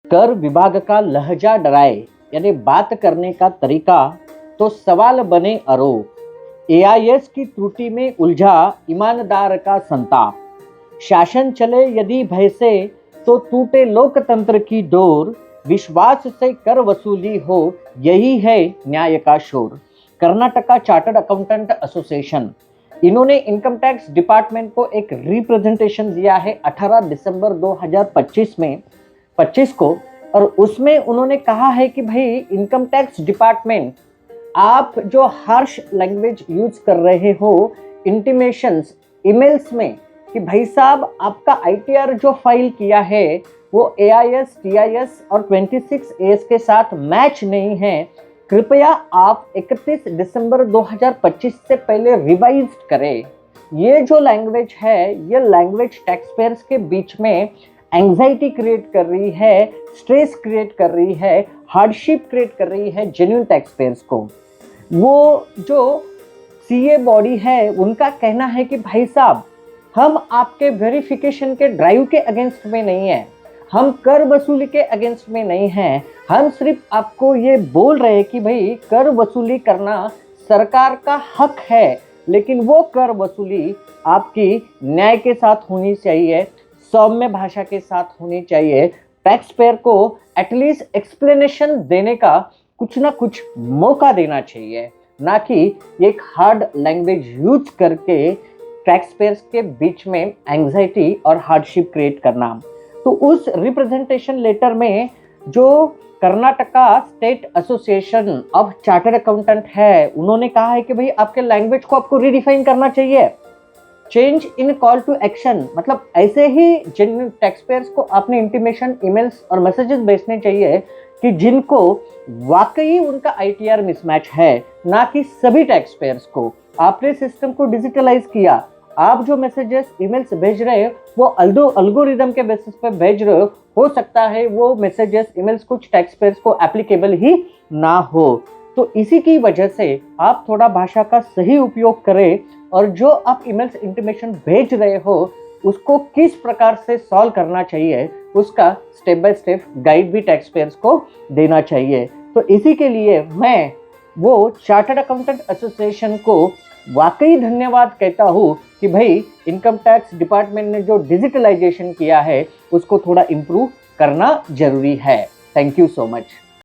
कर विभाग का लहजा डराए, यानी बात करने का तरीका तो सवाल बने आरोप। एआईएस की त्रुटि में उलझा ईमानदार का संताप। शासन चले यदि भय से तो टूटे लोकतंत्र की डोर। विश्वास से कर वसूली हो, यही है न्याय का शोर। कर्नाटका चार्टर्ड अकाउंटेंट एसोसिएशन, इन्होंने इनकम टैक्स डिपार्टमेंट को एक रिप्रेजेंटेशन दिया है 18 दिसंबर 2025 को, और उसमें उन्होंने कहा है कि भाई इनकम टैक्स डिपार्टमेंट, आप जो हार्श लैंग्वेज यूज कर रहे हो इंटीमेशंस ईमेल्स में कि भाई साहब आपका आईटीआर जो फाइल किया है वो एआईएस, टीआईएस और 26एस के साथ मैच नहीं है, कृपया आप 31 दिसंबर 2025 से पहले रिवाइज करें। ये जो लैंग्वेज है, ये लैंग्वेज टैक्स पेयर्स के बीच में एंजाइटी क्रिएट कर रही है, स्ट्रेस क्रिएट कर रही है, हार्डशिप क्रिएट कर रही है जेन्युइन टैक्स पेयर्स को। वो जो सीए बॉडी है उनका कहना है कि भाई साहब हम आपके वेरिफिकेशन के ड्राइव के अगेंस्ट में नहीं है, हम कर वसूली के अगेंस्ट में नहीं हैं, हम सिर्फ आपको ये बोल रहे हैं कि भाई कर वसूली करना सरकार का हक है, लेकिन वो कर वसूली आपकी न्याय के साथ होनी चाहिए, सौम्य भाषा के साथ होनी चाहिए। टैक्स पेयर को एटलीस्ट एक्सप्लेनेशन देने का कुछ ना कुछ मौका देना चाहिए, ना कि एक हार्ड लैंग्वेज यूज करके टैक्स पेयर्स के बीच में एंजाइटी और हार्डशिप क्रिएट करना। तो उस रिप्रेजेंटेशन लेटर में जो Karnataka state association of chartered accountant है, उन्होंने कहा है कि भाई आपके लैंग्वेज को आपको रीडिफाइन करना चाहिए। Change in call to action, मतलब ऐसे ही जिन टैक्स पेयर्स को आपने इंटीमेशन, ईमेल्स और मैसेजेस भेजने चाहिए कि जिनको वाकई उनका आईटीआर मिसमैच है, ना कि सभी टैक्स पेयर्स को। आपने सिस्टम को डिजिटलाइज किया, आप जो मैसेजेस, ईमेल्स भेज रहे हो वो अल्गोरिदम के बेसिस पे भेज रहे हो सकता है वो मैसेजेस, ईमेल्स कुछ टैक्स पेयर्स को एप्लीकेबल ही ना हो। तो इसी की वजह से आप थोड़ा भाषा का सही उपयोग करें, और जो आप ईमेल्स, इंटीमेशन भेज रहे हो उसको किस प्रकार से सॉल्व करना चाहिए उसका स्टेप बाय स्टेप गाइड भी टैक्स पेयर्स को देना चाहिए। तो इसी के लिए मैं वो चार्टर्ड अकाउंटेंट एसोसिएशन को वाकई धन्यवाद कहता हूँ कि भाई इनकम टैक्स डिपार्टमेंट ने जो डिजिटलाइजेशन किया है उसको थोड़ा इम्प्रूव करना जरूरी है। Thank you so much.